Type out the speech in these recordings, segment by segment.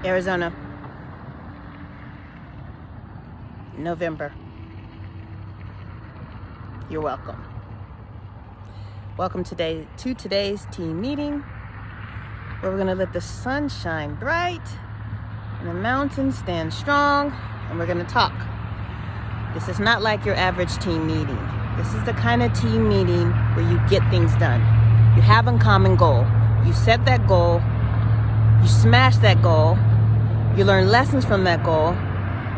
Arizona, November. You're welcome. Welcome to today's team meeting, where we're going to let the sun shine bright and the mountains stand strong, and we're going to talk. This is not like your average team meeting. This is the kind of team meeting where you get things done. You have a common goal. You set that goal. You smash that goal. You learn lessons from that goal.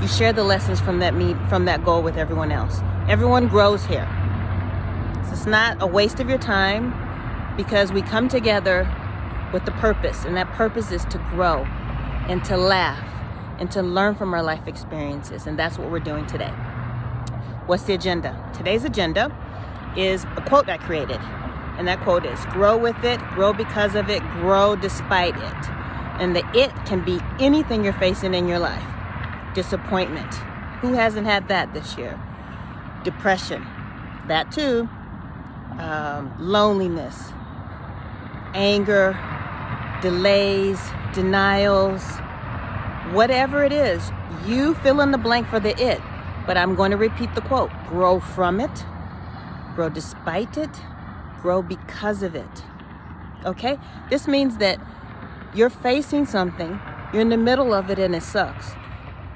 You share the lessons from that goal with everyone else. Everyone grows here. So it's not a waste of your time, because we come together with the purpose, and that purpose is to grow and to laugh and to learn from our life experiences, and that's what we're doing today. What's the agenda? Today's agenda is a quote I created, and that quote is, grow with it, grow because of it, grow despite it. And the it can be anything you're facing in your life. Disappointment. Who hasn't had that this year? Depression. That too. Loneliness. Anger. Delays. Denials. Whatever it is, you fill in the blank for the it. But I'm going to repeat the quote. Grow from it. Grow despite it. Grow because of it. Okay? This means that you're facing something, you're in the middle of it, and it sucks.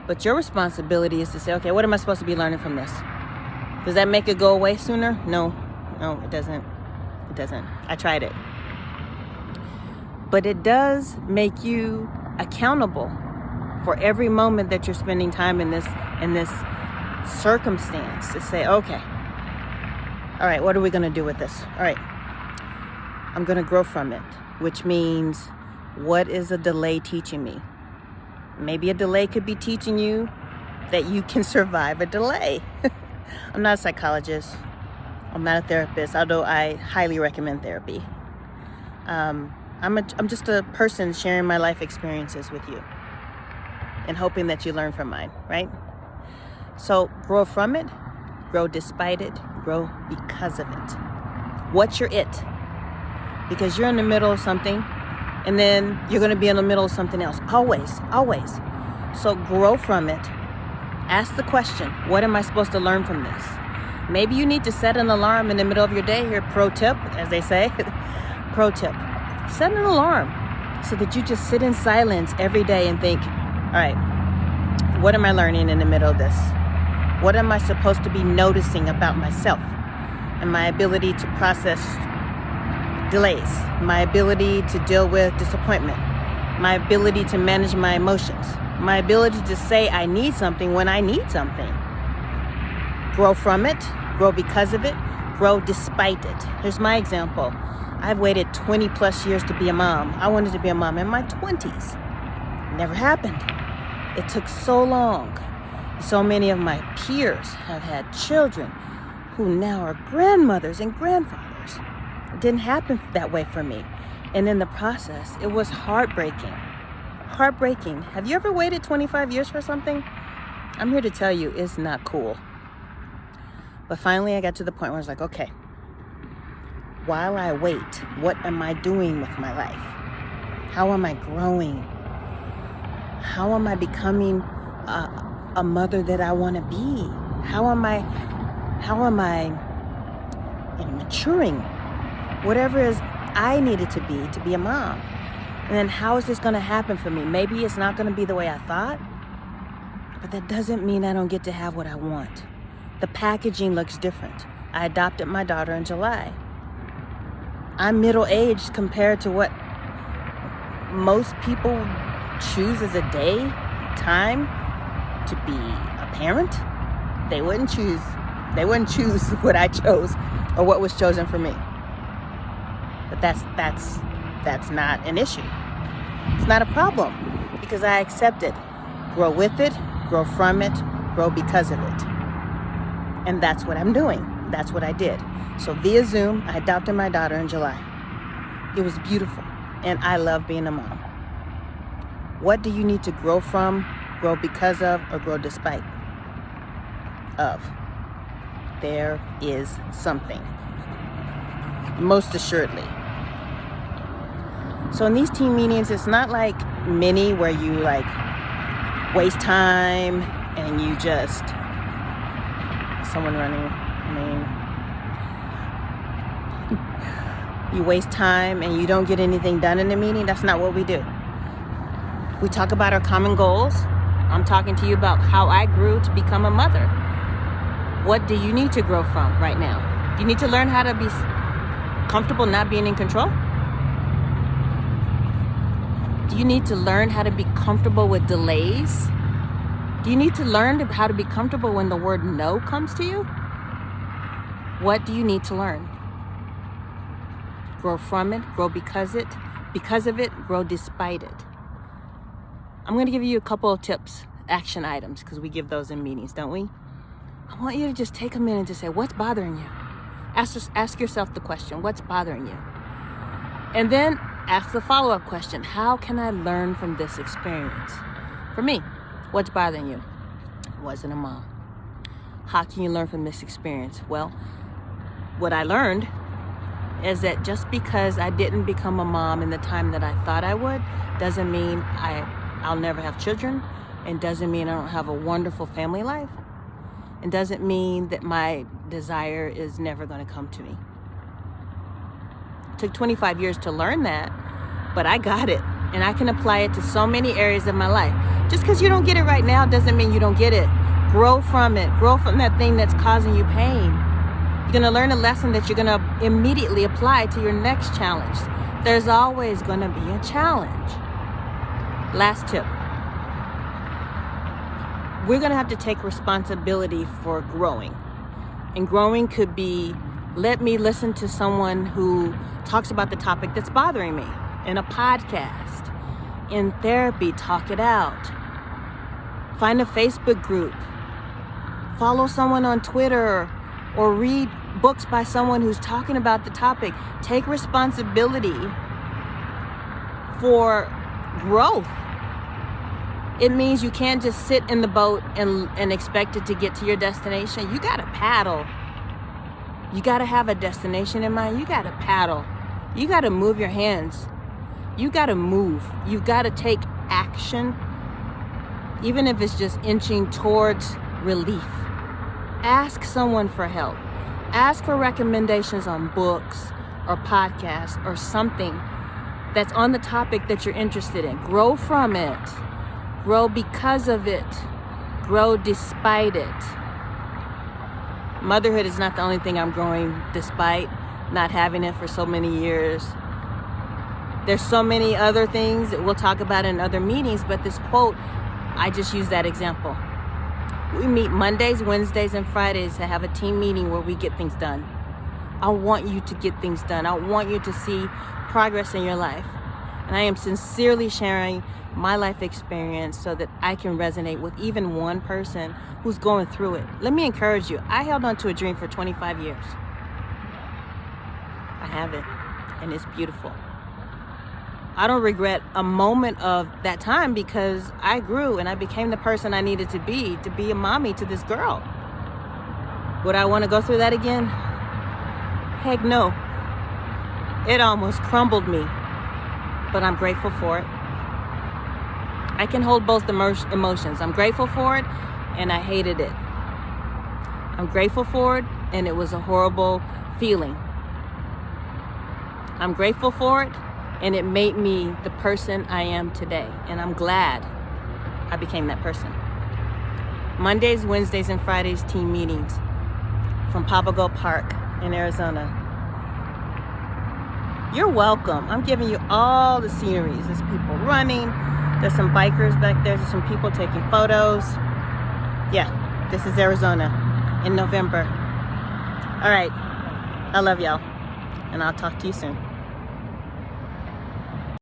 But your responsibility is to say, okay, what am I supposed to be learning from this? Does that make it go away sooner? No, it doesn't. It doesn't. I tried it. But it does make you accountable for every moment that you're spending time in this circumstance, to say, okay, all right, what are we going to do with this? All right, I'm going to grow from it, which means, what is a delay teaching me? Maybe a delay could be teaching you that you can survive a delay. I'm not a psychologist. I'm not a therapist, although I highly recommend therapy. I'm just a person sharing my life experiences with you and hoping that you learn from mine, right? So grow from it, grow despite it, grow because of it. What's your it? Because you're in the middle of something, and then you're going to be in the middle of something else. Always, always. So grow from it. Ask the question, what am I supposed to learn from this? Maybe you need to set an alarm in the middle of your day. Here, pro tip, as they say. Pro tip. Set an alarm so that you just sit in silence every day and think, all right, what am I learning in the middle of this? What am I supposed to be noticing about myself and my ability to process delays, my ability to deal with disappointment, my ability to manage my emotions, my ability to say I need something when I need something. Grow from it, grow because of it, grow despite it. Here's my example. I've waited 20 plus years to be a mom. I wanted to be a mom in my 20s. Never happened. It took so long. So many of my peers have had children who now are grandmothers and grandfathers. It didn't happen that way for me. And in the process, it was heartbreaking. Heartbreaking. Have you ever waited 25 years for something? I'm here to tell you, it's not cool. But finally, I got to the point where I was like, okay, while I wait, what am I doing with my life? How am I growing? How am I becoming a mother that I want to be? How am I maturing? Whatever it is I needed to be a mom. And then how is this going to happen for me? Maybe it's not going to be the way I thought, but that doesn't mean I don't get to have what I want. The packaging looks different. I adopted my daughter in July. I'm middle-aged compared to what most people choose as a time to be a parent. They wouldn't choose what I chose or what was chosen for me. But that's not an issue. It's not a problem, because I accept it. Grow with it, grow from it, grow because of it. And that's what I'm doing. That's what I did. So via Zoom, I adopted my daughter in July. It was beautiful, and I love being a mom. What do you need to grow from, grow because of, or grow despite of? There is something. Most assuredly. So in these team meetings, it's not like many where you like waste time and you just, someone running, you waste time and you don't get anything done in the meeting. That's not what we do. We talk about our common goals. I'm talking to you about how I grew to become a mother. What do you need to grow from right now? Do you need to learn how to be comfortable not being in control? Do you need to learn how to be comfortable with delays? Do you need to learn how to be comfortable when the word no comes to you? What do you need to learn? Grow from it, grow because of it, grow despite it. I'm going to give you a couple of tips, action items, because we give those in meetings, don't we? I want you to just take a minute to say, what's bothering you? Ask yourself the question, what's bothering you? And then ask the follow-up question, how can I learn from this experience? For me, what's bothering you? I wasn't a mom. How can you learn from this experience? Well, what I learned is that just because I didn't become a mom in the time that I thought I would, doesn't mean I'll never have children, and doesn't mean I don't have a wonderful family life, and doesn't mean that my desire is never going to come to me. It took 25 years to learn that, but I got it, and I can apply it to so many areas of my life. Just because you don't get it right now doesn't mean you don't get it. Grow from it. Grow from that thing that's causing you pain. You're going to learn a lesson that you're going to immediately apply to your next challenge. There's always going to be a challenge. Last tip. We're going to have to take responsibility for growing. And growing could be, let me listen to someone who talks about the topic that's bothering me in a podcast, in therapy, talk it out. Find a Facebook group. Follow someone on Twitter, or read books by someone who's talking about the topic. Take responsibility for growth. It means you can't just sit in the boat and expect it to get to your destination. You gotta paddle. You gotta have a destination in mind. You gotta paddle. You gotta move your hands. You gotta move. You gotta take action, even if it's just inching towards relief. Ask someone for help. Ask for recommendations on books or podcasts or something that's on the topic that you're interested in. Grow from it. Grow because of it. Grow despite it. Motherhood is not the only thing I'm growing despite not having it for so many years. There's so many other things that we'll talk about in other meetings, but this quote, I just use that example. We meet Mondays, Wednesdays, and Fridays to have a team meeting where we get things done. I want you to get things done. I want you to see progress in your life. And I am sincerely sharing my life experience so that I can resonate with even one person who's going through it. Let me encourage you. I held on to a dream for 25 years. I have it, and it's beautiful. I don't regret a moment of that time because I grew and I became the person I needed to be a mommy to this girl. Would I want to go through that again? Heck no. It almost crumbled me, but I'm grateful for it. I can hold both emotions. I'm grateful for it and I hated it. I'm grateful for it and it was a horrible feeling. I'm grateful for it and it made me the person I am today. And I'm glad I became that person. Mondays, Wednesdays, and Fridays team meetings from Papago Park in Arizona. You're welcome. I'm giving you all the sceneries. There's people running. There's some bikers back there. There's some people taking photos. Yeah, this is Arizona in November. All right. I love y'all. And I'll talk to you soon.